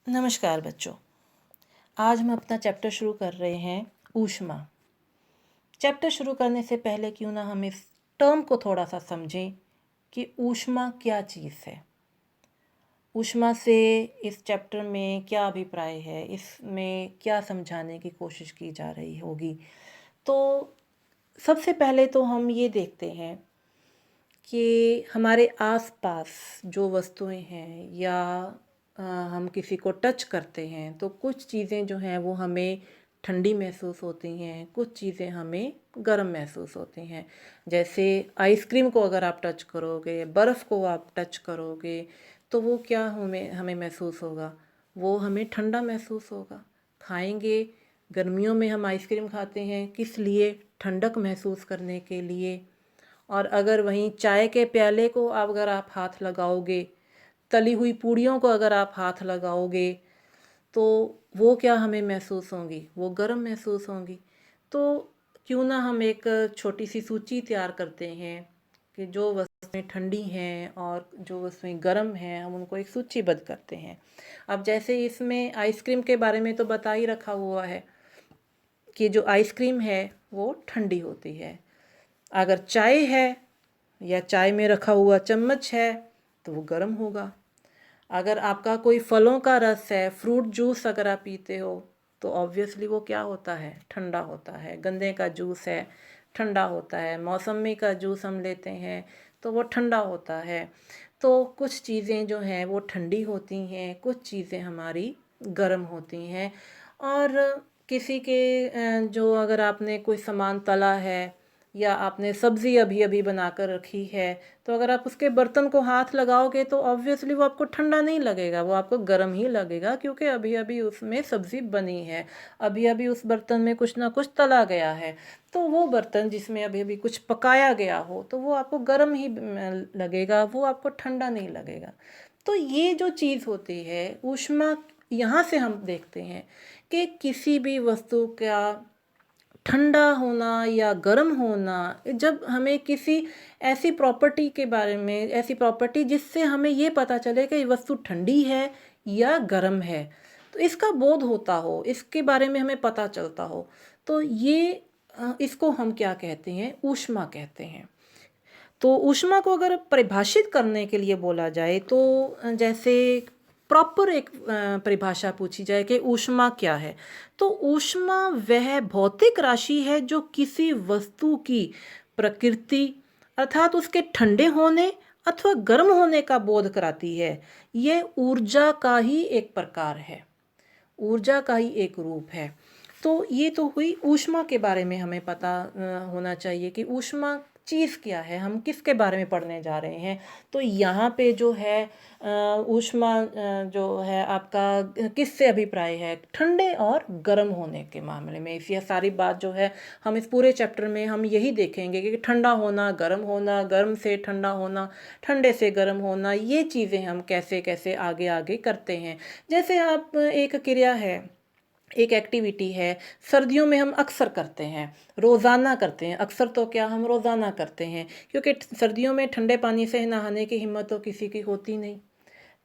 नमस्कार बच्चों। आज हम अपना चैप्टर शुरू कर रहे हैं ऊष्मा। चैप्टर शुरू करने से पहले क्यों ना हम इस टर्म को थोड़ा सा समझें कि ऊष्मा क्या चीज़ है। ऊष्मा से इस चैप्टर में क्या अभिप्राय है, इसमें क्या समझाने की कोशिश की जा रही होगी। तो सबसे पहले तो हम ये देखते हैं कि हमारे आसपास जो वस्तुएं हैं या हम किसी को टच करते हैं तो कुछ चीज़ें जो हैं वो हमें ठंडी महसूस होती हैं, कुछ चीज़ें हमें गर्म महसूस होती हैं। जैसे आइसक्रीम को अगर आप टच करोगे, बर्फ़ को आप टच करोगे तो वो क्या हमें हमें महसूस होगा, वो हमें ठंडा महसूस होगा। खाएंगे, गर्मियों में हम आइसक्रीम खाते हैं किस लिए, ठंडक महसूस करने के लिए। और अगर वहीं चाय के प्याले को अगर आप हाथ लगाओगे, तली हुई पूड़ियों को अगर आप हाथ लगाओगे तो वो क्या हमें महसूस होंगी, वो गर्म महसूस होंगी। तो क्यों ना हम एक छोटी सी सूची तैयार करते हैं कि जो वस्तुएं ठंडी हैं और जो वस्तुएं गर्म हैं, हम उनको एक सूचीबद्ध करते हैं। अब जैसे इसमें आइसक्रीम के बारे में तो बता ही रखा हुआ है कि जो आइसक्रीम है वो ठंडी होती है। अगर चाय है या चाय में रखा हुआ चम्मच है तो वो गर्म होगा। अगर आपका कोई फलों का रस है, फ्रूट जूस अगर आप पीते हो तो ऑब्वियसली वो क्या होता है, ठंडा होता है। गन्ने का जूस है, ठंडा होता है। मौसमी का जूस हम लेते हैं तो वो ठंडा होता है। तो कुछ चीज़ें जो हैं वो ठंडी होती हैं, कुछ चीज़ें हमारी गर्म होती हैं। और किसी के जो अगर आपने कोई सामान तला है या आपने सब्ज़ी अभी अभी बनाकर रखी है तो अगर आप उसके बर्तन को हाथ लगाओगे तो ऑब्वियसली वो आपको ठंडा नहीं लगेगा, वो आपको गर्म ही लगेगा, क्योंकि अभी अभी उसमें सब्ज़ी बनी है, अभी अभी उस बर्तन में कुछ ना कुछ तला गया है। तो वो बर्तन जिसमें अभी अभी कुछ पकाया गया हो तो वो आपको गर्म ही लगेगा, वो आपको ठंडा नहीं लगेगा। तो ये जो चीज़ होती है ऊष्मा, यहाँ से हम देखते हैं कि किसी भी वस्तु का ठंडा होना या गर्म होना, जब हमें किसी ऐसी प्रॉपर्टी के बारे में, ऐसी प्रॉपर्टी जिससे हमें ये पता चले कि ये वस्तु ठंडी है या गर्म है, तो इसका बोध होता हो, इसके बारे में हमें पता चलता हो, तो ये इसको हम क्या कहते हैं, ऊष्मा कहते हैं। तो ऊष्मा को अगर परिभाषित करने के लिए बोला जाए तो जैसे प्रॉपर एक परिभाषा पूछी जाए कि ऊष्मा क्या है, तो ऊष्मा वह भौतिक राशि है जो किसी वस्तु की प्रकृति अर्थात उसके ठंडे होने अथवा गर्म होने का बोध कराती है। यह ऊर्जा का ही एक प्रकार है, ऊर्जा का ही एक रूप है। तो ये तो हुई ऊष्मा के बारे में हमें पता होना चाहिए कि ऊष्मा चीज़ क्या है, हम किसके बारे में पढ़ने जा रहे हैं। तो यहाँ पे जो है ऊष्मा जो है आपका किससे अभिप्राय है, ठंडे और गर्म होने के मामले में। इसी सारी बात जो है हम इस पूरे चैप्टर में हम यही देखेंगे कि ठंडा होना, गर्म से ठंडा होना, ठंडे से गर्म होना, ये चीज़ें हम कैसे कैसे आगे आगे करते हैं। जैसे आप एक क्रिया है, एक एक्टिविटी है, सर्दियों में हम अक्सर करते हैं, रोज़ाना करते हैं। अक्सर तो क्या, हम रोज़ाना करते हैं, क्योंकि सर्दियों में ठंडे पानी से नहाने की हिम्मत तो किसी की होती नहीं।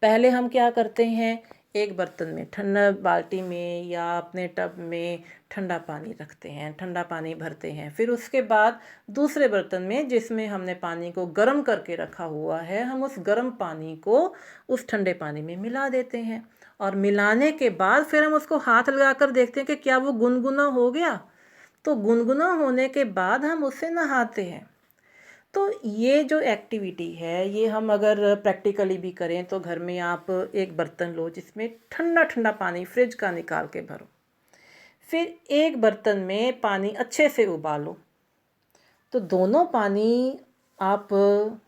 पहले हम क्या करते हैं, एक बर्तन में ठंडा, बाल्टी में या अपने टब में ठंडा पानी रखते हैं, ठंडा पानी भरते हैं। फिर उसके बाद दूसरे बर्तन में जिसमें हमने पानी को गर्म करके रखा हुआ है, हम उस गर्म पानी को उस ठंडे पानी में मिला देते हैं। और मिलाने के बाद फिर हम उसको हाथ लगाकर देखते हैं कि क्या वो गुनगुना हो गया। तो गुनगुना होने के बाद हम उससे नहाते हैं। तो ये जो एक्टिविटी है, ये हम अगर प्रैक्टिकली भी करें तो घर में आप एक बर्तन लो जिसमें ठंडा ठंडा पानी फ्रिज का निकाल के भरो, फिर एक बर्तन में पानी अच्छे से उबालो। तो दोनों पानी आप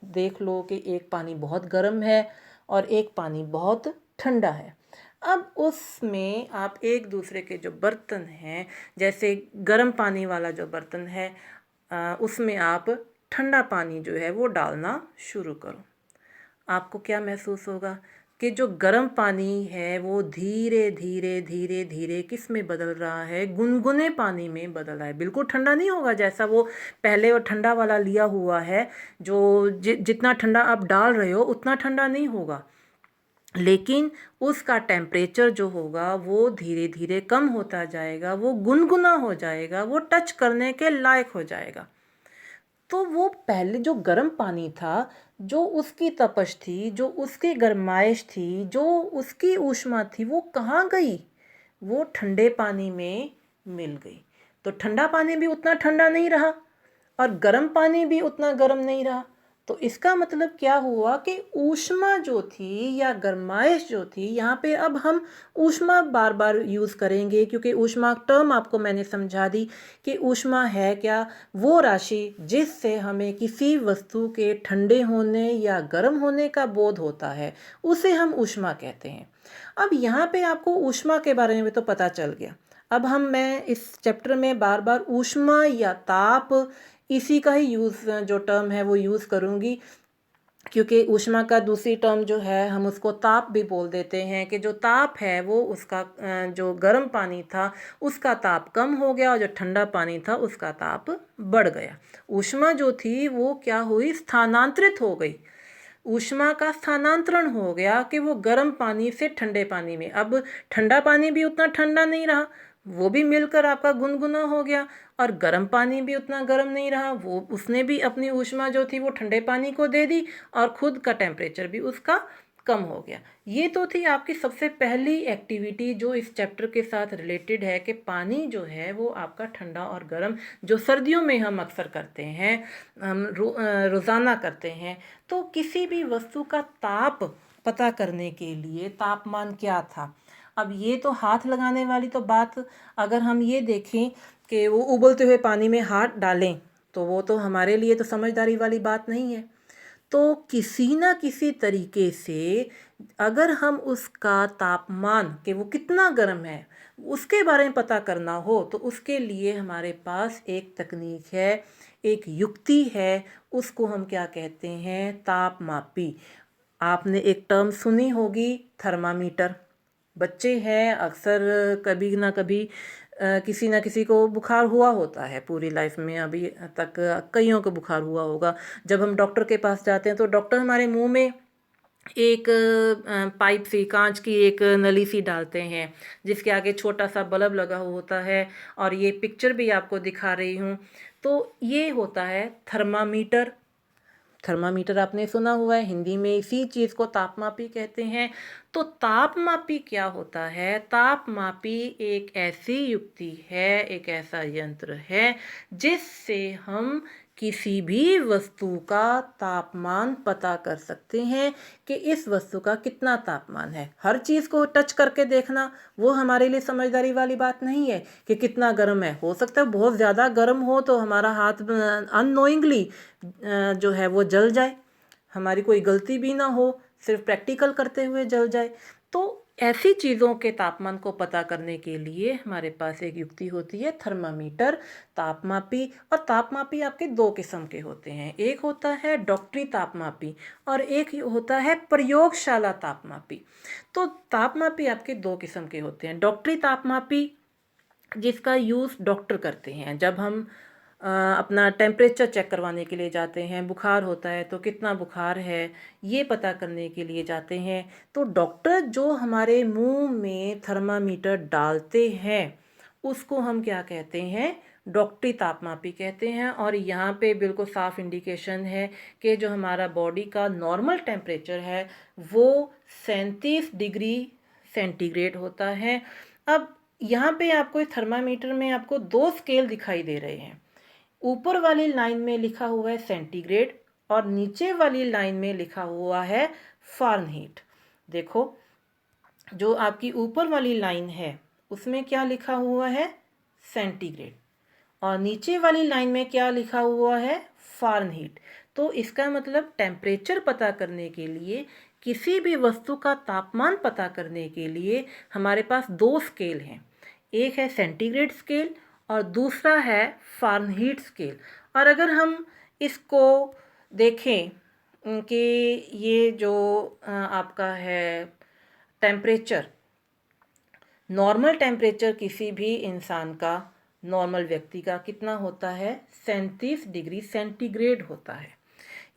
देख लो कि एक पानी बहुत गर्म है और एक पानी बहुत ठंडा है। अब उसमें आप एक दूसरे के जो बर्तन हैं, जैसे गर्म पानी वाला जो बर्तन है उसमें आप ठंडा पानी जो है वो डालना शुरू करो। आपको क्या महसूस होगा कि जो गर्म पानी है वो धीरे धीरे धीरे धीरे किस में बदल रहा है, गुनगुने पानी में बदल रहा है। बिल्कुल ठंडा नहीं होगा जैसा वो पहले वो ठंडा वाला लिया हुआ है, जो जितना ठंडा आप डाल रहे हो उतना ठंडा नहीं होगा। लेकिन उसका टेम्परेचर जो होगा वो धीरे धीरे कम होता जाएगा, वो गुनगुना हो जाएगा, वो टच करने के लायक हो जाएगा। तो वो पहले जो गर्म पानी था, जो उसकी तपश थी, जो उसकी गरमाइश थी, जो उसकी ऊष्मा थी, वो कहाँ गई? वो ठंडे पानी में मिल गई। तो ठंडा पानी भी उतना ठंडा नहीं रहा और गर्म पानी भी उतना गर्म नहीं रहा। तो इसका मतलब क्या हुआ कि ऊष्मा जो थी या गरमाइश जो थी, यहाँ पे अब हम ऊष्मा बार बार यूज़ करेंगे क्योंकि ऊष्मा टर्म आपको मैंने समझा दी कि ऊष्मा है क्या? वो राशि जिससे हमें किसी वस्तु के ठंडे होने या गर्म होने का बोध होता है, उसे हम ऊष्मा कहते हैं। अब यहाँ पे आपको ऊष्मा के बारे में तो पता चल गया। अब मैं इस चैप्टर में बार बार ऊष्मा या ताप इसी का ही यूज़ जो टर्म है वो यूज़ करूँगी, क्योंकि ऊष्मा का दूसरी टर्म जो है हम उसको ताप भी बोल देते हैं कि जो ताप है वो उसका जो गर्म पानी था उसका ताप कम हो गया और जो ठंडा पानी था उसका ताप बढ़ गया। ऊष्मा जो थी वो क्या हुई? स्थानांतरित हो गई। ऊष्मा का स्थानांतरण हो गया कि वो गर्म पानी से ठंडे पानी में। अब ठंडा पानी भी उतना ठंडा नहीं रहा, वो भी मिलकर आपका गुनगुना हो गया, और गर्म पानी भी उतना गर्म नहीं रहा, वो उसने भी अपनी ऊष्मा जो थी वो ठंडे पानी को दे दी और खुद का टेम्परेचर भी उसका कम हो गया। ये तो थी आपकी सबसे पहली एक्टिविटी जो इस चैप्टर के साथ रिलेटेड है कि पानी जो है वो आपका ठंडा और गर्म, जो सर्दियों में हम अक्सर करते हैं, हम रोज़ाना करते हैं। तो किसी भी वस्तु का ताप पता करने के लिए तापमान क्या था? अब ये तो हाथ लगाने वाली तो बात, अगर हम ये देखें कि वो उबलते हुए पानी में हाथ डालें तो वो तो हमारे लिए तो समझदारी वाली बात नहीं है। तो किसी ना किसी तरीके से अगर हम उसका तापमान कि वो कितना गर्म है उसके बारे में पता करना हो तो उसके लिए हमारे पास एक तकनीक है, एक युक्ति है, उसको हम क्या कहते हैं? तापमापी। आपने एक टर्म सुनी होगी, थर्मामीटर। बच्चे हैं, अक्सर कभी ना कभी किसी ना किसी को बुखार हुआ होता है पूरी लाइफ में, अभी तक कईयों को बुखार हुआ होगा। जब हम डॉक्टर के पास जाते हैं तो डॉक्टर हमारे मुंह में एक पाइप सी, कांच की एक नली सी डालते हैं जिसके आगे छोटा सा बल्ब लगा हुआ होता है, और ये पिक्चर भी आपको दिखा रही हूँ। तो ये होता है थर्मामीटर। थर्मामीटर आपने सुना हुआ है, हिंदी में इसी चीज़ को तापमापी कहते हैं। तो तापमापी क्या होता है? तापमापी एक ऐसी युक्ति है, एक ऐसा यंत्र है जिससे हम किसी भी वस्तु का तापमान पता कर सकते हैं कि इस वस्तु का कितना तापमान है। हर चीज़ को टच करके देखना वो हमारे लिए समझदारी वाली बात नहीं है कि कितना गर्म है। हो सकता है बहुत ज़्यादा गर्म हो तो हमारा हाथ अननोइंगली जो है वो जल जाए, हमारी कोई गलती भी ना हो, सिर्फ प्रैक्टिकल करते हुए जल जाए। तो ऐसी चीज़ों के तापमान को पता करने के लिए हमारे पास एक युक्ति होती है, थर्मामीटर, तापमापी। और तापमापी आपके दो किस्म के होते हैं, एक होता है डॉक्टरी तापमापी और एक होता है प्रयोगशाला तापमापी। तो तापमापी आपके दो किस्म के होते हैं। डॉक्टरी तापमापी जिसका यूज़ डॉक्टर करते हैं जब हम अपना टेम्परेचर चेक करवाने के लिए जाते हैं, बुखार होता है तो कितना बुखार है ये पता करने के लिए जाते हैं। तो डॉक्टर जो हमारे मुंह में थर्मामीटर डालते हैं उसको हम क्या कहते हैं? डॉक्टरी तापमापी कहते हैं। और यहाँ पे बिल्कुल साफ इंडिकेशन है कि जो हमारा बॉडी का नॉर्मल टेम्परेचर है वो 37 डिग्री सेंटीग्रेड होता है। अब यहाँ पे आपको इस थर्मामीटर में आपको दो स्केल दिखाई दे रहे हैं। ऊपर वाली लाइन में लिखा हुआ है सेंटीग्रेड और नीचे वाली लाइन में लिखा हुआ है फ़ारेनहीट। देखो, जो आपकी ऊपर वाली लाइन है उसमें क्या लिखा हुआ है? सेंटीग्रेड। और नीचे वाली लाइन में क्या लिखा हुआ है? फ़ारेनहीट। तो इसका मतलब टेम्परेचर पता करने के लिए, किसी भी वस्तु का तापमान पता करने के लिए हमारे पास दो स्केल हैं, एक है सेंटीग्रेड स्केल और दूसरा है फ़ारेनहीट स्केल। और अगर हम इसको देखें कि ये जो आपका है टेम्परेचर, नॉर्मल टेम्परेचर किसी भी इंसान का, नॉर्मल व्यक्ति का कितना होता है? 37 डिग्री सेंटीग्रेड होता है।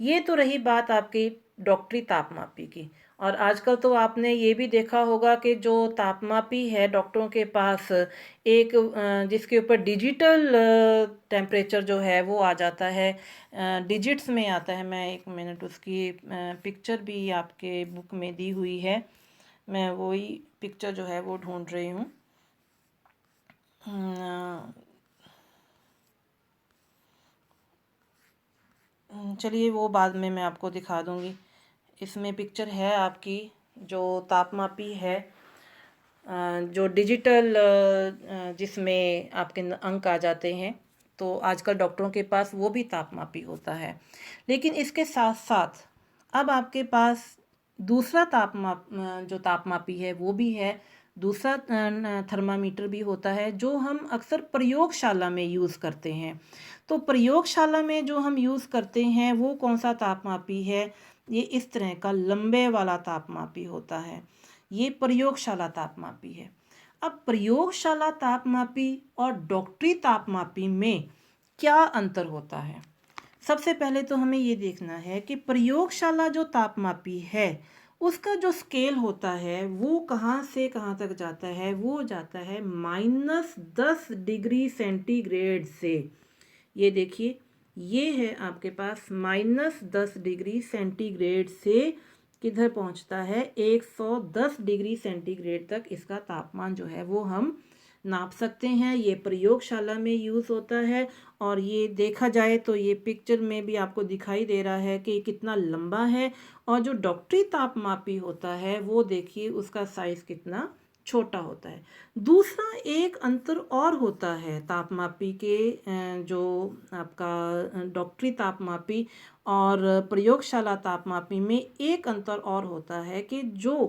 ये तो रही बात आपकी डॉक्टरी तापमापी की। और आजकल तो आपने ये भी देखा होगा कि जो तापमापी है डॉक्टरों के पास, एक जिसके ऊपर डिजिटल टेम्परेचर जो है वो आ जाता है, डिजिट्स में आता है। मैं 1 मिनट उसकी पिक्चर भी आपके बुक में दी हुई है, मैं वही पिक्चर जो है वो ढूंढ रही हूँ। चलिए वो बाद में मैं आपको दिखा दूँगी। इसमें पिक्चर है आपकी जो तापमापी है, जो डिजिटल जिसमें आपके अंक आ जाते हैं। तो आजकल डॉक्टरों के पास वो भी तापमापी होता है। लेकिन इसके साथ साथ अब आपके पास दूसरा जो तापमापी है वो भी है, दूसरा थर्मामीटर भी होता है जो हम अक्सर प्रयोगशाला में यूज़ करते हैं। तो प्रयोगशाला में जो हम यूज़ करते हैं वो कौन सा तापमापी है? ये इस तरह का लंबे वाला तापमापी होता है, ये प्रयोगशाला तापमापी है। अब प्रयोगशाला तापमापी और डॉक्टरी तापमापी में क्या अंतर होता है? सबसे पहले तो हमें ये देखना है कि प्रयोगशाला जो तापमापी है उसका जो स्केल होता है वो कहाँ से कहाँ तक जाता है? वो जाता है -10 डिग्री सेंटीग्रेड से। ये देखिए, ये है आपके पास -10 डिग्री सेंटीग्रेड से किधर पहुंचता है? 110 डिग्री सेंटीग्रेड तक इसका तापमान जो है वो हम नाप सकते हैं। ये प्रयोगशाला में यूज़ होता है। और ये देखा जाए तो ये पिक्चर में भी आपको दिखाई दे रहा है कि कितना लंबा है। और जो डॉक्टरी तापमापी होता है वो देखिए उसका साइज़ कितना छोटा होता है। दूसरा एक अंतर और होता है तापमापी के, जो आपका डॉक्टरी तापमापी और प्रयोगशाला तापमापी में एक अंतर और होता है कि जो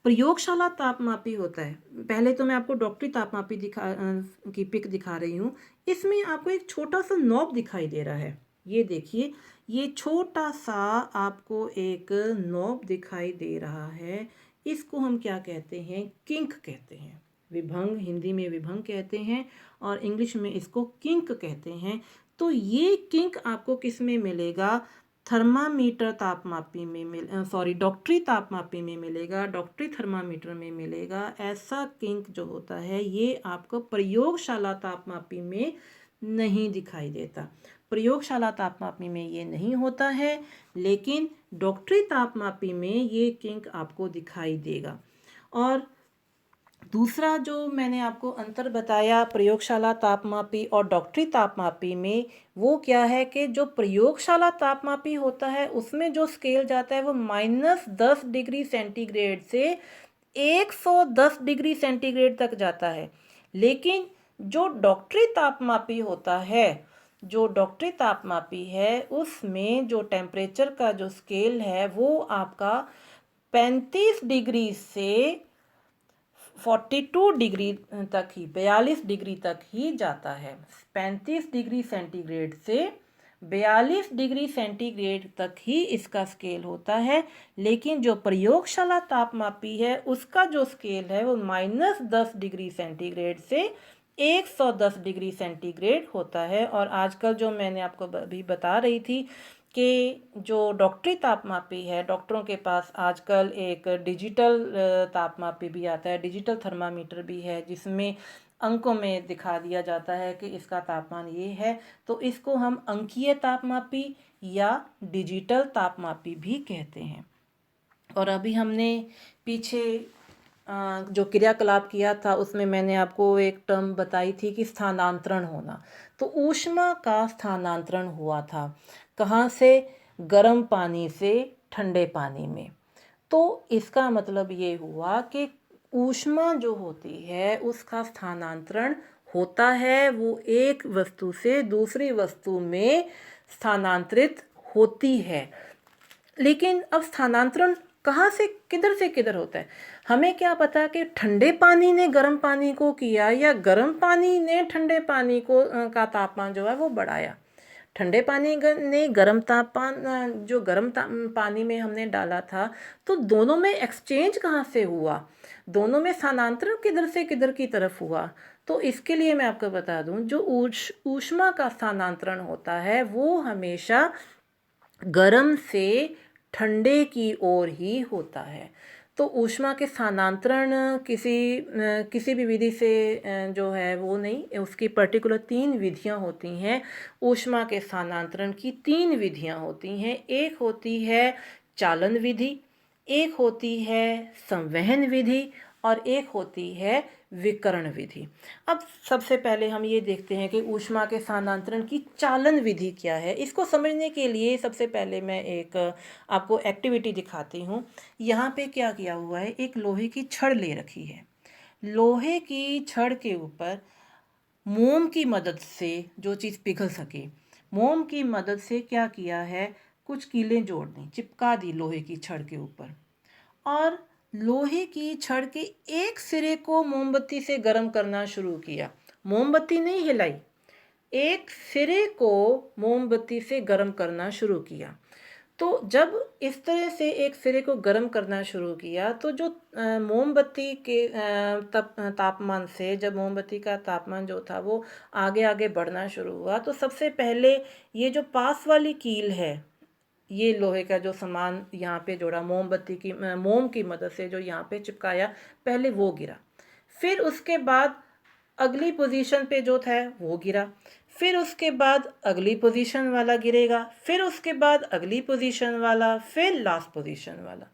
प्रयोगशाला तापमापी होता है, पहले तो मैं आपको डॉक्टरी तापमापी की पिक दिखा रही हूँ। इसमें आपको एक छोटा सा नॉब दिखाई दे रहा है। ये देखिए, ये छोटा सा आपको एक नॉब दिखाई दे रहा है। इसको हम क्या कहते हैं? किंक कहते हैं। विभंग, हिंदी में विभंग कहते हैं और इंग्लिश में इसको किंक कहते हैं। तो ये किंक आपको किस में मिलेगा? थर्मामीटर तापमापी में डॉक्टरी तापमापी में मिलेगा, डॉक्टरी थर्मामीटर में मिलेगा। ऐसा किंक जो होता है ये आपको प्रयोगशाला तापमापी में नहीं दिखाई देता। प्रयोगशाला तापमापी में ये नहीं होता है, लेकिन डॉक्टरी तापमापी में ये किंक आपको दिखाई देगा। और दूसरा जो मैंने आपको अंतर बताया प्रयोगशाला तापमापी और डॉक्टरी तापमापी में, वो क्या है कि जो प्रयोगशाला तापमापी होता है उसमें जो स्केल जाता है वो -10 डिग्री सेंटीग्रेड से 110 डिग्री सेंटीग्रेड तक जाता है। लेकिन जो डॉक्टरी तापमापी होता है, जो डॉक्टरी तापमापी है उसमें जो टेम्परेचर का जो स्केल है वो आपका 35 डिग्री से 42 डिग्री तक ही, 42 डिग्री तक ही जाता है। 35 डिग्री सेंटीग्रेड से 42 डिग्री सेंटीग्रेड तक ही इसका स्केल होता है। लेकिन जो प्रयोगशाला तापमापी है उसका जो स्केल है वो -10 डिग्री सेंटीग्रेड से 110 डिग्री सेंटीग्रेड होता है। और आजकल जो मैंने आपको अभी बता रही थी कि जो डॉक्टरी तापमापी है, डॉक्टरों के पास आजकल एक डिजिटल तापमापी भी आता है, डिजिटल थर्मामीटर भी है जिसमें अंकों में दिखा दिया जाता है कि इसका तापमान ये है। तो इसको हम अंकीय तापमापी या डिजिटल तापमापी भी कहते हैं। और अभी हमने पीछे जो क्रियाकलाप किया था उसमें मैंने आपको एक टर्म बताई थी कि स्थानांतरण होना। तो ऊष्मा का स्थानांतरण हुआ था, कहाँ से? गर्म पानी से ठंडे पानी में। तो इसका मतलब ये हुआ कि ऊष्मा जो होती है उसका स्थानांतरण होता है, वो एक वस्तु से दूसरी वस्तु में स्थानांतरित होती है। लेकिन अब स्थानांतरण कहाँ से किधर होता है? हमें क्या पता कि ठंडे पानी ने गर्म पानी को किया या गर्म पानी ने ठंडे पानी को का तापमान जो है वो बढ़ाया। ठंडे पानी ने गर्म तापमान जो पानी में हमने डाला था, तो दोनों में एक्सचेंज कहाँ से हुआ? दोनों में स्थानांतरण किधर से किधर की तरफ हुआ? तो इसके लिए मैं आपको बता दूं, जो ऊष्मा का स्थानांतरण होता है वो हमेशा गर्म से ठंडे की ओर ही होता है। तो ऊष्मा के स्थानांतरण किसी भी विधि से जो है वो नहीं, उसकी पर्टिकुलर 3 विधियां होती हैं। ऊष्मा के स्थानांतरण की 3 विधियां होती हैं। एक होती है चालन विधि, एक होती है संवहन विधि और एक होती है विकर्ण विधि। अब सबसे पहले हम ये देखते हैं कि ऊष्मा के स्थानांतरण की चालन विधि क्या है। इसको समझने के लिए सबसे पहले मैं एक आपको एक्टिविटी दिखाती हूँ। यहाँ पे क्या किया हुआ है, एक लोहे की छड़ ले रखी है। लोहे की छड़ के ऊपर मोम की मदद से जो चीज़ पिघल सके, मोम की मदद से क्या किया है, कुछ कीलें जोड़ दी, चिपका दी लोहे की छड़ के ऊपर। और लोहे की छड़ के एक सिरे को मोमबत्ती से गर्म करना शुरू किया। मोमबत्ती नहीं हिलाई, एक सिरे को मोमबत्ती से गर्म करना शुरू किया। तो जब इस तरह से एक सिरे को गर्म करना शुरू किया तो जो मोमबत्ती के तापमान से, जब मोमबत्ती का तापमान जो था वो आगे आगे बढ़ना शुरू हुआ, तो सबसे पहले ये जो पास वाली कील है, ये लोहे का जो सामान यहाँ पे जोड़ा, मोमबत्ती की मोम की मदद से जो यहाँ पे चिपकाया, पहले वो गिरा। फिर उसके बाद अगली पोजीशन पे जो था वो गिरा। फिर उसके बाद अगली पोजीशन वाला गिरेगा, फिर उसके बाद अगली पोजीशन वाला, फिर लास्ट पोजीशन वाला।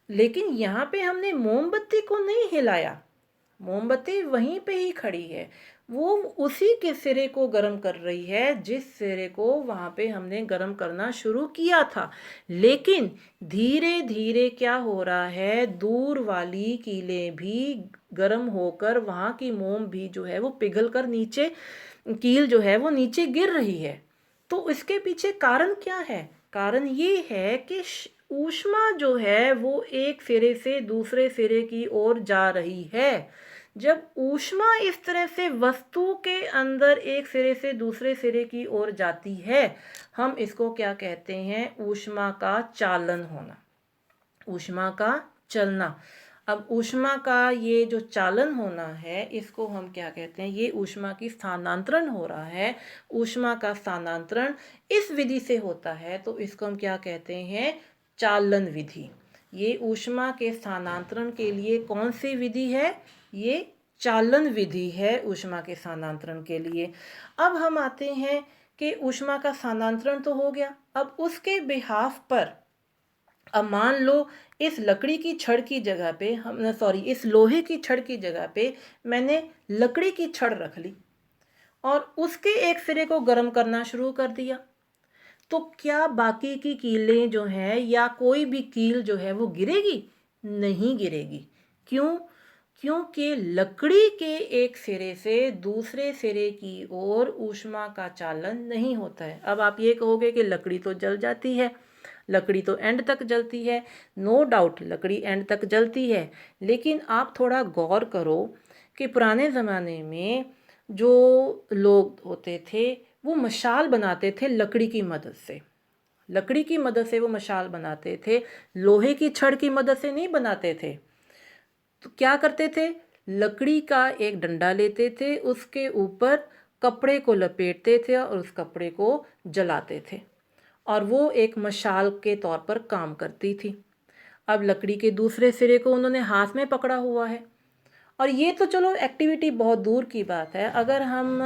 लेकिन यहाँ पे हमने मोमबत्ती को नहीं हिलाया, मोमबत्ती वहीं पे ही खड़ी है। वो उसी के सिरे को गर्म कर रही है जिस सिरे को वहाँ पे हमने गर्म करना शुरू किया था। लेकिन धीरे धीरे क्या हो रहा है, दूर वाली कीलें भी गर्म होकर वहाँ की मोम भी जो है वो पिघल कर नीचे, कील जो है वो नीचे गिर रही है। तो इसके पीछे कारण क्या है? कारण ये है कि ऊष्मा जो है वो एक सिरे से दूसरे सिरे की ओर जा रही है। जब ऊष्मा इस तरह से वस्तु के अंदर एक सिरे से दूसरे सिरे की ओर जाती है, हम इसको क्या कहते हैं, ऊष्मा का चालन होना, ऊष्मा का चलना। अब ऊष्मा का ये जो चालन होना है, इसको हम क्या कहते हैं, ये ऊष्मा की स्थानांतरण हो रहा है। ऊष्मा का स्थानांतरण इस विधि से होता है तो इसको हम क्या कहते हैं, चालन विधि। ये ऊष्मा के स्थानांतरण के लिए कौन सी विधि है, ये चालन विधि है ऊष्मा के स्थानांतरण के लिए। अब हम आते हैं कि ऊष्मा का स्थानांतरण तो हो गया, अब उसके बिहाफ पर, अब मान लो इस लकड़ी की छड़ की जगह पे इस लोहे की छड़ की जगह पे मैंने लकड़ी की छड़ रख ली और उसके एक सिरे को गर्म करना शुरू कर दिया। तो क्या बाकी की कीलें जो हैं या कोई भी कील जो है वो गिरेगी? नहीं गिरेगी। क्यों? क्योंकि लकड़ी के एक सिरे से दूसरे सिरे की ओर ऊष्मा का चालन नहीं होता है। अब आप ये कहोगे कि लकड़ी तो जल जाती है, लकड़ी तो एंड तक जलती है। नो डाउट लकड़ी एंड तक जलती है, लेकिन आप थोड़ा गौर करो कि पुराने ज़माने में जो लोग होते थे वो मशाल बनाते थे लकड़ी की मदद से। लकड़ी की मदद से वो मशाल बनाते थे, लोहे की छड़ की मदद से नहीं बनाते थे। तो क्या करते थे, लकड़ी का एक डंडा लेते थे, उसके ऊपर कपड़े को लपेटते थे और उस कपड़े को जलाते थे और वो एक मशाल के तौर पर काम करती थी। अब लकड़ी के दूसरे सिरे को उन्होंने हाथ में पकड़ा हुआ है। और ये तो चलो एक्टिविटी बहुत दूर की बात है। अगर हम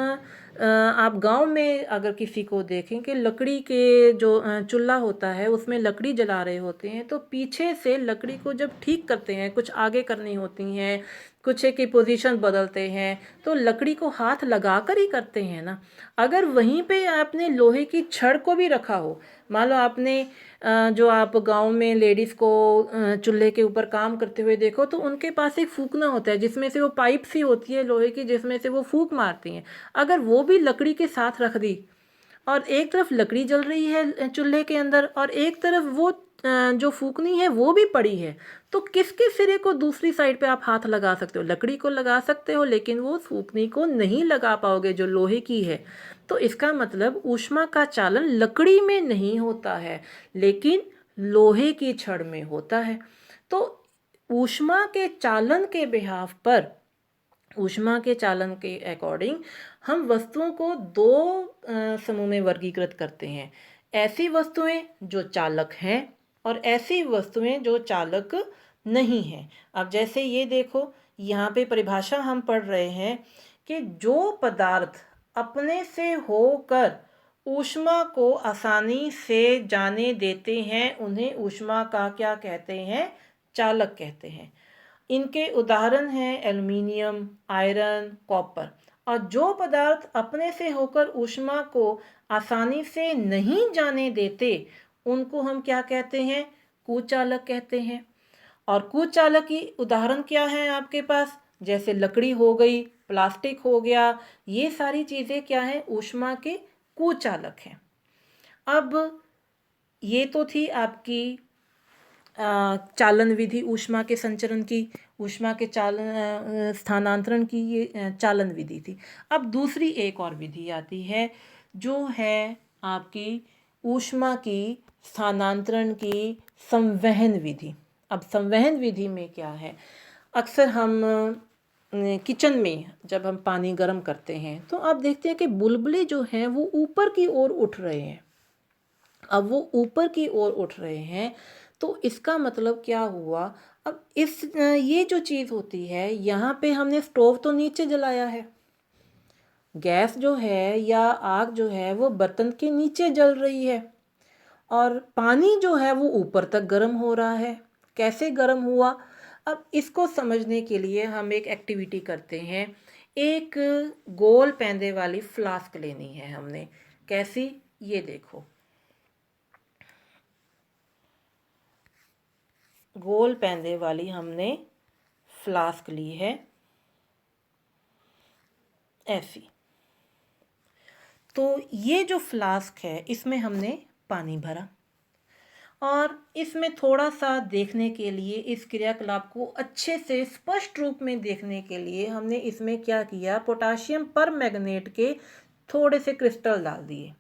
आप गांव में अगर किसी को देखें कि लकड़ी के जो चूल्हा होता है उसमें लकड़ी जला रहे होते हैं, तो पीछे से लकड़ी को जब ठीक करते हैं, कुछ आगे करनी होती हैं, कुछ की पोजीशन बदलते हैं, तो लकड़ी को हाथ लगा कर ही करते हैं ना। अगर वहीं पे आपने लोहे की छड़ को भी रखा हो, मान लो आपने जो आप गांव में लेडीज़ को चूल्हे के ऊपर काम करते हुए देखो, तो उनके पास एक फूकना होता है जिसमें से वो पाइप सी होती है लोहे की, जिसमें से वो फूक मारती हैं। अगर वो भी लकड़ी के साथ रख दी और एक तरफ लकड़ी जल रही है चूल्हे के अंदर और एक तरफ वो जो फूकनी है वो भी पड़ी है, तो किसके सिरे को दूसरी साइड पे आप हाथ लगा सकते हो? लकड़ी को लगा सकते हो, लेकिन वो फूकनी को नहीं लगा पाओगे जो लोहे की है। तो इसका मतलब ऊष्मा का चालन लकड़ी में नहीं होता है, लेकिन लोहे की छड़ में होता है। तो ऊष्मा के चालन के बिहाफ पर, ऊष्मा के चालन के अकॉर्डिंग हम वस्तुओं को दो समूह में वर्गीकृत करते हैं। ऐसी वस्तुएं जो चालक हैं और ऐसी वस्तुएं जो चालक नहीं हैं। अब जैसे ये देखो, यहाँ पे परिभाषा हम पढ़ रहे हैं कि जो पदार्थ अपने से होकर ऊष्मा को आसानी से जाने देते हैं उन्हें ऊष्मा का क्या कहते हैं? चालक कहते हैं। इनके उदाहरण हैं एल्युमिनियम, आयरन, कॉपर। और जो पदार्थ अपने से होकर ऊष्मा को आसानी से नहीं जाने देते उनको हम क्या कहते हैं? कुचालक कहते हैं। और कुचालक की उदाहरण क्या है आपके पास? जैसे लकड़ी हो गई, प्लास्टिक हो गया, ये सारी चीज़ें क्या हैं? ऊष्मा के कुचालक हैं। अब ये तो थी आपकी चालन विधि, ऊष्मा के संचरण की, ऊष्मा के चालन स्थानांतरण की ये चालन विधि थी। अब दूसरी एक और विधि आती है जो है आपकी ऊष्मा की स्थानांतरण की संवहन विधि। अब संवहन विधि में क्या है? अक्सर हम किचन में जब हम पानी गर्म करते हैं तो आप देखते हैं कि बुलबुले जो हैं वो ऊपर की ओर उठ रहे हैं। अब वो ऊपर की ओर उठ रहे हैं तो इसका मतलब क्या हुआ? अब ये जो चीज़ होती है, यहाँ पे हमने स्टोव तो नीचे जलाया है, गैस जो है या आग जो है वो बर्तन के नीचे जल रही है और पानी जो है वो ऊपर तक गर्म हो रहा है। कैसे गर्म हुआ? अब इसको समझने के लिए हम एक एक्टिविटी करते हैं। एक गोल पैंदे वाली फ्लास्क लेनी है हमने। कैसी? ये देखो, गोल पैंदे वाली हमने फ्लास्क ली है, ऐसी। तो ये जो फ्लास्क है इसमें हमने पानी भरा और इसमें थोड़ा सा देखने के लिए, इस क्रियाकलाप को अच्छे से स्पष्ट रूप में देखने के लिए हमने इसमें क्या किया? पोटाशियम परमैंगनेट के थोड़े से क्रिस्टल डाल दिए।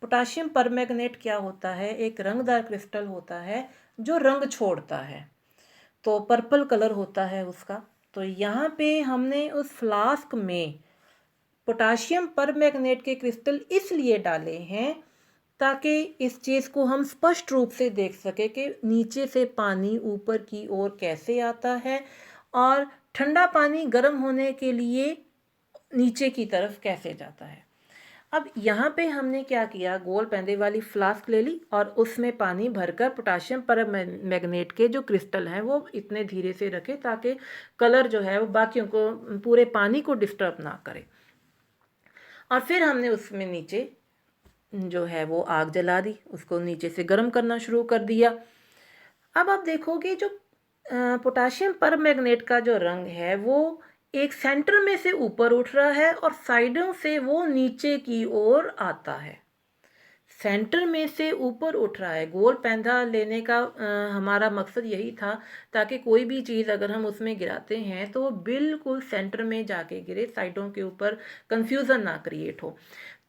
पोटाशियम परमैंगनेट क्या होता है? एक रंगदार क्रिस्टल होता है जो रंग छोड़ता है, तो पर्पल कलर होता है उसका। तो यहाँ पे हमने उस फ्लास्क में पोटाशियम परमैंगनेट के क्रिस्टल इसलिए डाले हैं ताकि इस चीज़ को हम स्पष्ट रूप से देख सके कि नीचे से पानी ऊपर की ओर कैसे आता है और ठंडा पानी गर्म होने के लिए नीचे की तरफ कैसे जाता है। अब यहाँ पे हमने क्या किया? गोल पैंदे वाली फ्लास्क ले ली और उसमें पानी भरकर पोटाशियम परमैंगनेट के जो क्रिस्टल हैं वो इतने धीरे से रखे ताकि कलर जो है वो बाकियों को, पूरे पानी को डिस्टर्ब ना करे। और फिर हमने उसमें नीचे जो है वो आग जला दी, उसको नीचे से गर्म करना शुरू कर दिया। अब आप देखोगे जो पोटाशियम परमैंगनेट का जो रंग है वो एक सेंटर में से ऊपर उठ रहा है और साइडों से वो नीचे की ओर आता है। सेंटर में से ऊपर उठ रहा है। गोल पैंधा लेने का हमारा मकसद यही था ताकि कोई भी चीज़ अगर हम उसमें गिराते हैं तो वो बिल्कुल सेंटर में जाके गिरे, साइडों के ऊपर कंफ्यूजन ना क्रिएट हो।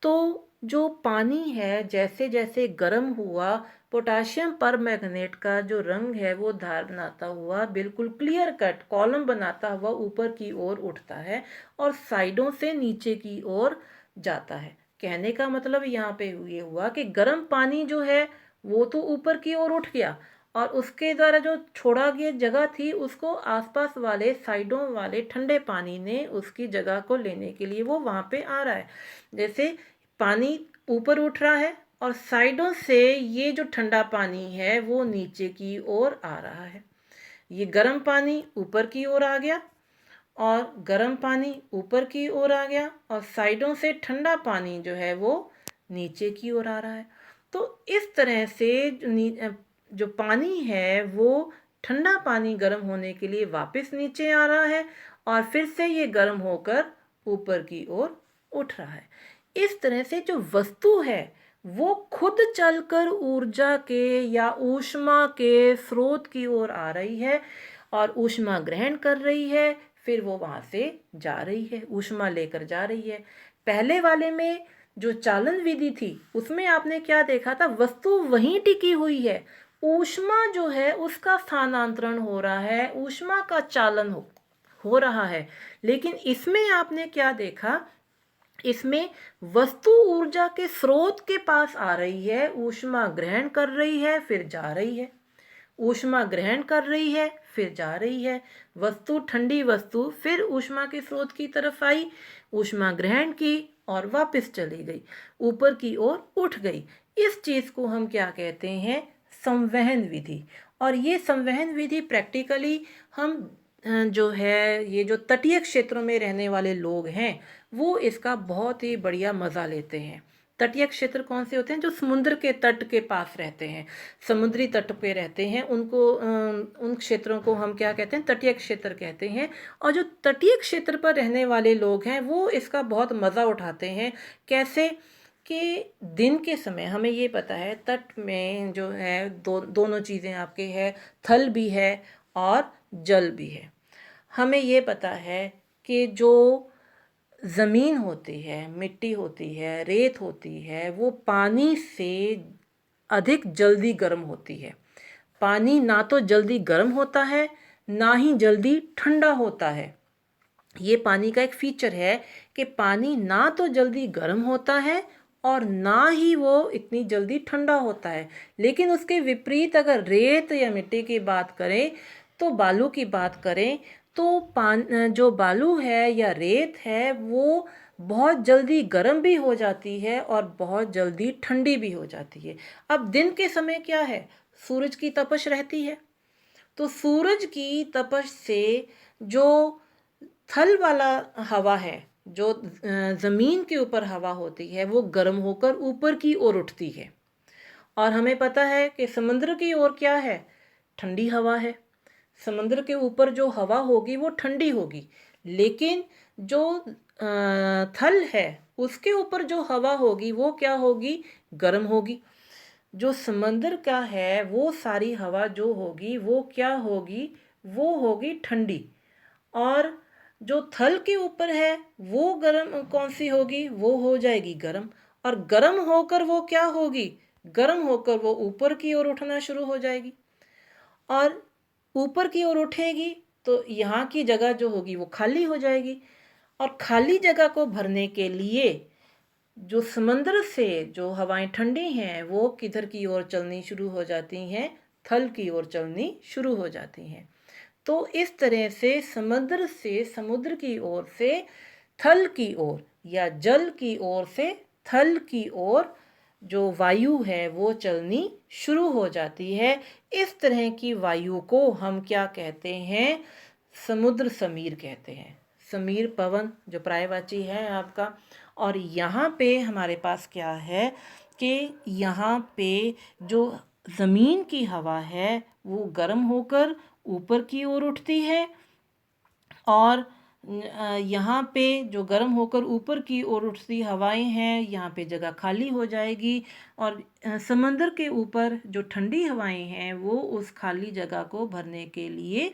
तो जो पानी है जैसे जैसे गर्म हुआ, पोटाशियम परमैंगनेट का जो रंग है वो धार बनाता हुआ, बिल्कुल क्लियर कट कॉलम बनाता हुआ ऊपर की ओर उठता है और साइडों से नीचे की ओर जाता है। कहने का मतलब यहाँ पे ये हुआ कि गर्म पानी जो है वो तो ऊपर की ओर उठ गया और उसके द्वारा जो छोड़ा गया जगह थी उसको आसपास वाले साइडों वाले ठंडे पानी ने उसकी जगह को लेने के लिए वो वहाँ पे आ रहा है। जैसे पानी ऊपर उठ रहा है और साइडों से ये जो ठंडा पानी है वो नीचे की ओर आ रहा है। ये गर्म पानी ऊपर की ओर आ गया और गर्म पानी ऊपर की ओर आ गया और साइडों से ठंडा पानी जो है वो नीचे की ओर आ रहा है। तो इस तरह से जो पानी है वो ठंडा पानी गर्म होने के लिए वापस नीचे आ रहा है और फिर से ये गर्म होकर ऊपर की ओर उठ रहा है। इस तरह से जो वस्तु है वो खुद चलकर ऊर्जा के या ऊष्मा के स्रोत की ओर आ रही है और ऊष्मा ग्रहण कर रही है, फिर वो वहाँ से जा रही है, ऊष्मा लेकर जा रही है। पहले वाले में जो चालन विधि थी उसमें आपने क्या देखा था? वस्तु वहीं टिकी हुई है, ऊष्मा जो है उसका स्थानांतरण हो रहा है, ऊष्मा का चालन हो रहा है। लेकिन इसमें आपने क्या देखा? इसमें वस्तु ऊर्जा के स्रोत के पास आ रही है, ऊष्मा ग्रहण कर रही है, फिर जा रही है। ऊष्मा ग्रहण कर रही है फिर जा रही है। वस्तु, ठंडी वस्तु फिर ऊष्मा के स्रोत की तरफ आई, ऊष्मा ग्रहण की और वापस चली गई, ऊपर की ओर उठ गई। इस चीज़ को हम क्या कहते हैं? संवहन विधि। और ये संवहन विधि प्रैक्टिकली हम जो है, ये जो तटीय क्षेत्रों में रहने वाले लोग हैं वो इसका बहुत ही बढ़िया मज़ा लेते हैं। तटीय क्षेत्र कौन से होते हैं? जो समुद्र के तट के पास रहते हैं, समुद्री तट पे रहते हैं, उनको उन क्षेत्रों को हम क्या कहते हैं? तटीय क्षेत्र कहते हैं। और जो तटीय क्षेत्र पर रहने वाले लोग हैं वो इसका बहुत मज़ा उठाते हैं। कैसे? कि दिन के समय हमें ये पता है तट में जो है दोनों चीज़ें आपके है, थल भी है और जल भी है। हमें ये पता है कि जो ज़मीन होती है, मिट्टी होती है, रेत होती है, वो पानी से अधिक जल्दी गर्म होती है। पानी ना तो जल्दी गर्म होता है ना ही जल्दी ठंडा होता है। ये पानी का एक फीचर है कि पानी ना तो जल्दी गर्म होता है और ना ही वो इतनी जल्दी ठंडा होता है। लेकिन उसके विपरीत अगर रेत या मिट्टी की बात करें, तो बालू की बात करें, तो जो बालू है या रेत है वो बहुत जल्दी गर्म भी हो जाती है और बहुत जल्दी ठंडी भी हो जाती है। अब दिन के समय क्या है? सूरज की तपश रहती है, तो सूरज की तपश से जो थल वाला हवा है, जो ज़मीन के ऊपर हवा होती है, वो गर्म होकर ऊपर की ओर उठती है। और हमें पता है कि समुद्र की ओर क्या है? ठंडी हवा है। समुद्र के ऊपर जो हवा होगी वो ठंडी होगी, लेकिन जो थल है उसके ऊपर जो हवा होगी वो क्या होगी? गर्म होगी। जो समंदर का है वो सारी हवा जो होगी वो क्या होगी? वो होगी ठंडी। और जो थल के ऊपर है वो गर्म कौन सी होगी? वो हो जाएगी गर्म। और गर्म होकर वो क्या होगी? गर्म होकर वो ऊपर की ओर उठना शुरू हो जाएगी। और ऊपर की ओर उठेगी तो यहाँ की जगह जो होगी वो खाली हो जाएगी। और खाली जगह को भरने के लिए जो समंदर से जो हवाएं ठंडी हैं वो किधर की ओर चलनी शुरू हो जाती हैं? थल की ओर चलनी शुरू हो जाती हैं। तो इस तरह से समुद्र से, समुद्र की ओर से थल की ओर या जल की ओर से थल की ओर जो वायु है वो चलनी शुरू हो जाती है। इस तरह की वायु को हम क्या कहते हैं? समुद्र समीर कहते हैं। समीर पवन जो पर्यायवाची है आपका। और यहाँ पे हमारे पास क्या है कि यहाँ पे जो ज़मीन की हवा है वो गर्म होकर ऊपर की ओर उठती है, और यहाँ पे जो गर्म होकर ऊपर की ओर उठती हवाएं हैं यहाँ पे जगह खाली हो जाएगी। और समंदर के ऊपर जो ठंडी हवाएं हैं वो उस खाली जगह को भरने के लिए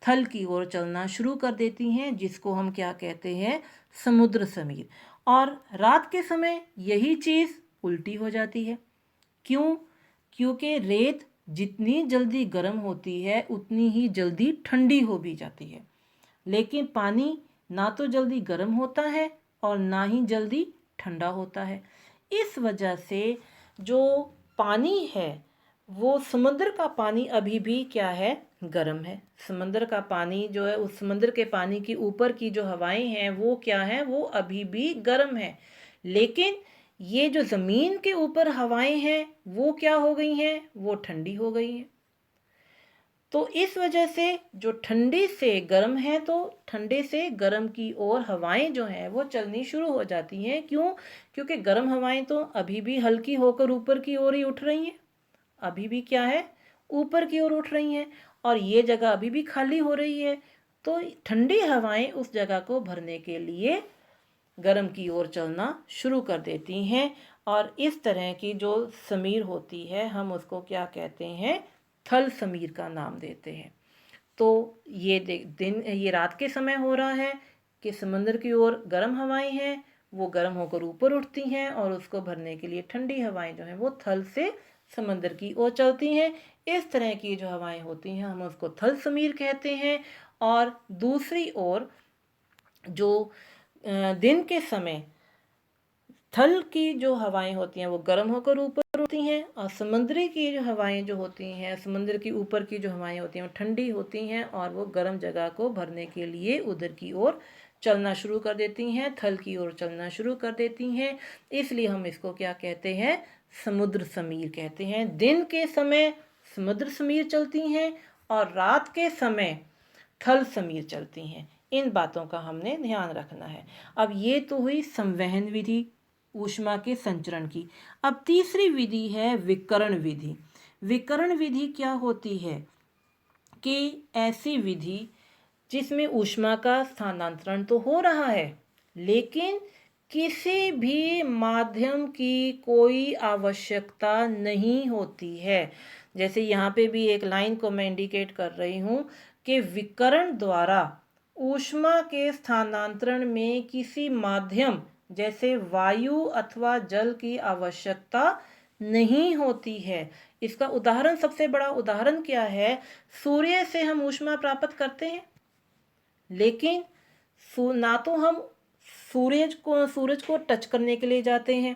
थल की ओर चलना शुरू कर देती हैं, जिसको हम क्या कहते हैं? समुद्र समीर। और रात के समय यही चीज़ उल्टी हो जाती है। क्यों? क्योंकि रेत जितनी जल्दी गर्म होती है उतनी ही जल्दी ठंडी हो भी जाती है, लेकिन पानी ना तो जल्दी गर्म होता है और ना ही जल्दी ठंडा होता है। इस वजह से जो पानी है वो समुद्र का पानी अभी भी क्या है? गर्म है। समुद्र का पानी जो है, उस समुद्र के पानी की ऊपर की जो हवाएं हैं वो क्या है? वो अभी भी गर्म है। लेकिन ये जो ज़मीन के ऊपर हवाएं हैं वो क्या हो गई हैं? वो ठंडी हो गई हैं। तो इस वजह से जो ठंडे से गर्म है तो ठंडे से गर्म की ओर हवाएं जो हैं वो चलनी शुरू हो जाती हैं। क्यों? क्योंकि गर्म हवाएं तो अभी भी हल्की होकर ऊपर की ओर ही उठ रही हैं, अभी भी क्या है? ऊपर की ओर उठ रही हैं, और ये जगह अभी भी खाली हो रही है। तो ठंडी हवाएं उस जगह को भरने के लिए गर्म की ओर चलना शुरू कर देती हैं। और इस तरह की जो समीर होती है हम उसको क्या कहते हैं? थल समीर का नाम देते हैं। तो ये ये रात के समय हो रहा है कि समंदर की ओर गर्म हवाएं हैं, वो गर्म होकर ऊपर उठती हैं और उसको भरने के लिए ठंडी हवाएं जो हैं वो थल से समंदर की ओर चलती हैं। इस तरह की जो हवाएं होती हैं हम उसको थल समीर कहते हैं। और दूसरी ओर जो दिन के समय थल की जो हवाएं होती हैं वो गर्म होकर ऊपर होती हैं, और समुद्री की जो हवाएं जो होती हैं, समुद्र की ऊपर की जो हवाएं होती हैं वो ठंडी होती हैं और वो गर्म जगह को भरने के लिए उधर की ओर चलना शुरू कर देती हैं, थल की ओर चलना शुरू कर देती हैं। इसलिए हम इसको क्या कहते हैं, समुद्र समीर कहते हैं। दिन के समय समुद्र समीर चलती हैं और रात के समय थल समीर चलती हैं। इन बातों का हमने ध्यान रखना है। अब ये तो हुई संवहन विधि ऊष्मा के संचरण की। अब तीसरी विधि है विकर्ण विधि। विकर्ण विधि क्या होती है कि ऐसी विधि जिसमें ऊष्मा का स्थानांतरण तो हो रहा है, लेकिन किसी भी माध्यम की कोई आवश्यकता नहीं होती है। जैसे यहाँ पे भी एक लाइन को मैं इंडिकेट कर रही हूँ कि विकर्ण द्वारा ऊष्मा के स्थानांतरण में किसी माध्यम जैसे वायु अथवा जल की आवश्यकता नहीं होती है। इसका उदाहरण, सबसे बड़ा उदाहरण क्या है, सूर्य से हम ऊष्मा प्राप्त करते हैं, लेकिन ना तो हम सूरज को टच करने के लिए जाते हैं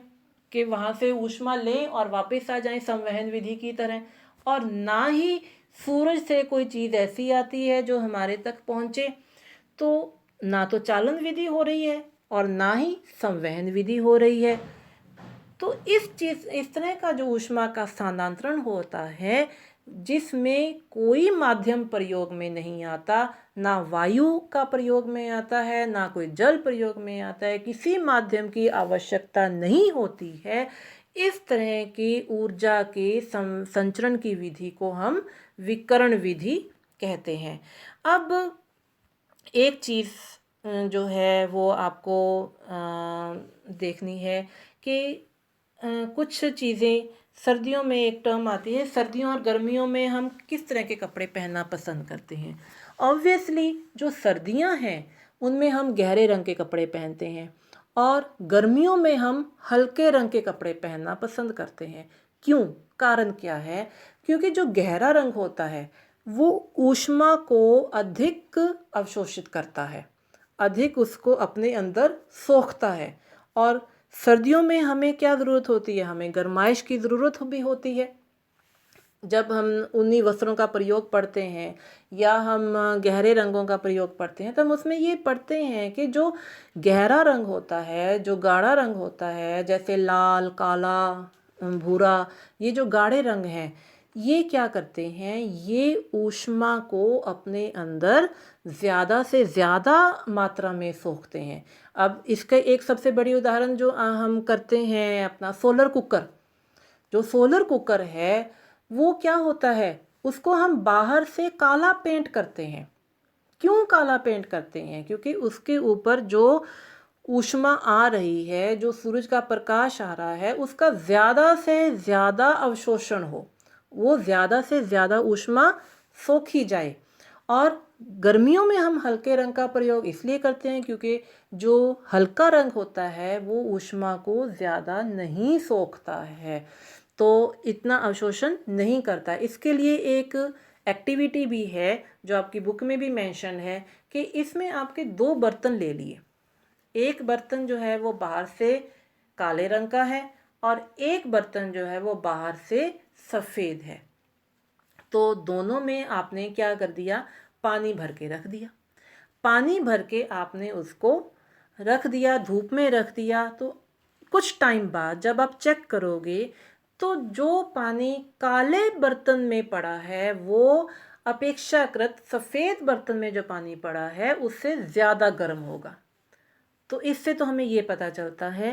कि वहाँ से ऊष्मा लें और वापस आ जाएं संवहन विधि की तरह, और ना ही सूरज से कोई चीज़ ऐसी आती है जो हमारे तक पहुँचे। तो ना तो चालन विधि हो रही है और ना ही संवहन विधि हो रही है। तो इस तरह का जो ऊष्मा का स्थानांतरण होता है जिसमें कोई माध्यम प्रयोग में नहीं आता, ना वायु का प्रयोग में आता है, ना कोई जल प्रयोग में आता है, किसी माध्यम की आवश्यकता नहीं होती है, इस तरह की ऊर्जा के संचरण की विधि को हम विकर्ण विधि कहते हैं। अब एक चीज़ जो है वो आपको देखनी है कि कुछ चीज़ें, सर्दियों में एक टर्म आती है, सर्दियों और गर्मियों में हम किस तरह के कपड़े पहनना पसंद करते हैं। ऑब्वियसली जो सर्दियां हैं उनमें हम गहरे रंग के कपड़े पहनते हैं और गर्मियों में हम हल्के रंग के कपड़े पहनना पसंद करते हैं। क्यों? कारण क्या है? क्योंकि जो गहरा रंग होता है वो ऊष्मा को अधिक अवशोषित करता है, अधिक उसको अपने अंदर सोखता है। और सर्दियों में हमें क्या ज़रूरत होती है? हमें गर्माइश की ज़रूरत भी होती है। जब हम ऊनी वस्त्रों का प्रयोग पढ़ते हैं या हम गहरे रंगों का प्रयोग पढ़ते हैं, तो हम उसमें ये पढ़ते हैं कि जो गहरा रंग होता है, जो गाढ़ा रंग होता है, जैसे लाल, काला, भूरा, ये जो गाढ़े रंग हैं, ये क्या करते हैं? ये ऊष्मा को अपने अंदर ज़्यादा से ज़्यादा मात्रा में सोखते हैं। अब इसका एक सबसे बड़ी उदाहरण जो हम करते हैं, अपना सोलर कुकर। जो सोलर कुकर है वो क्या होता है, उसको हम बाहर से काला पेंट करते हैं। क्यों काला पेंट करते हैं? क्योंकि उसके ऊपर जो ऊष्मा आ रही है, जो सूरज का प्रकाश आ रहा है, उसका ज़्यादा से ज़्यादा अवशोषण हो, वो ज़्यादा से ज़्यादा ऊष्मा सोखी जाए। और गर्मियों में हम हल्के रंग का प्रयोग इसलिए करते हैं क्योंकि जो हल्का रंग होता है वो ऊष्मा को ज़्यादा नहीं सोखता है, तो इतना अवशोषण नहीं करता। इसके लिए एक एक्टिविटी भी है जो आपकी बुक में भी मेंशन है कि इसमें आपके 2 बर्तन ले लिए। एक बर्तन जो है वो बाहर से काले रंग का है और एक बर्तन जो है वो बाहर से सफ़ेद है। तो दोनों में आपने क्या कर दिया? पानी भर के रख दिया। पानी भर के आपने उसको रख दिया, धूप में रख दिया। तो कुछ टाइम बाद जब आप चेक करोगे तो जो पानी काले बर्तन में पड़ा है वो अपेक्षाकृत सफ़ेद बर्तन में जो पानी पड़ा है उससे ज़्यादा गर्म होगा। तो इससे तो हमें ये पता चलता है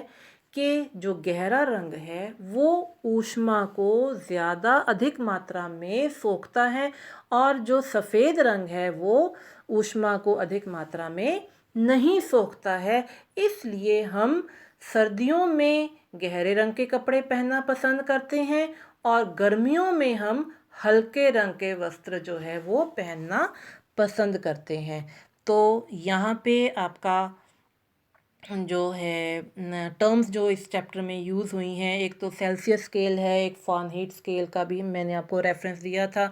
कि जो गहरा रंग है वो ऊष्मा को ज़्यादा अधिक मात्रा में सोखता है और जो सफ़ेद रंग है वो ऊष्मा को अधिक मात्रा में नहीं सोखता है। इसलिए हम सर्दियों में गहरे रंग के कपड़े पहनना पसंद करते हैं और गर्मियों में हम हल्के रंग के वस्त्र जो है वो पहनना पसंद करते हैं। तो यहाँ पे आपका जो है टर्म्स जो इस चैप्टर में यूज़ हुई हैं, एक तो सेल्सियस स्केल है, एक फ़ारेनहाइट स्केल का भी मैंने आपको रेफरेंस दिया था।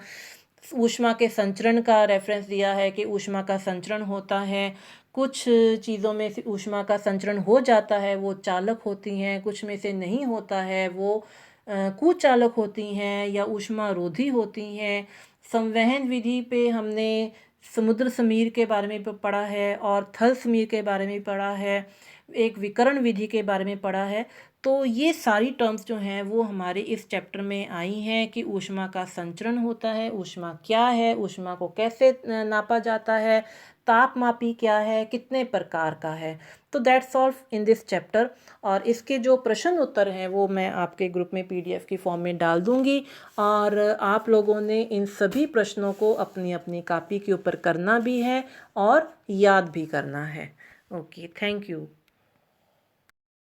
ऊष्मा के संचरण का रेफरेंस दिया है कि ऊष्मा का संचरण होता है, कुछ चीज़ों में से ऊष्मा का संचरण हो जाता है वो चालक होती हैं, कुछ में से नहीं होता है वो कुचालक होती हैं या ऊष्मारोधी होती हैं। संवहन विधि पे हमने समुद्र समीर के बारे में पढ़ा है और थल समीर के बारे में पढ़ा है, एक विकर्ण विधि के बारे में पढ़ा है। तो ये सारी टर्म्स जो हैं वो हमारे इस चैप्टर में आई हैं कि ऊष्मा का संचरण होता है, ऊष्मा क्या है, ऊष्मा को कैसे नापा जाता है, तापमापी क्या है, कितने प्रकार का है। तो that's all in this chapter. और इसके जो प्रश्न उत्तर हैं वो मैं आपके ग्रुप में PDF की फॉर्म में डाल दूंगी, और आप लोगों ने इन सभी प्रश्नों को अपनी अपनी कॉपी के ऊपर करना भी है और याद भी करना है। Okay, thank you.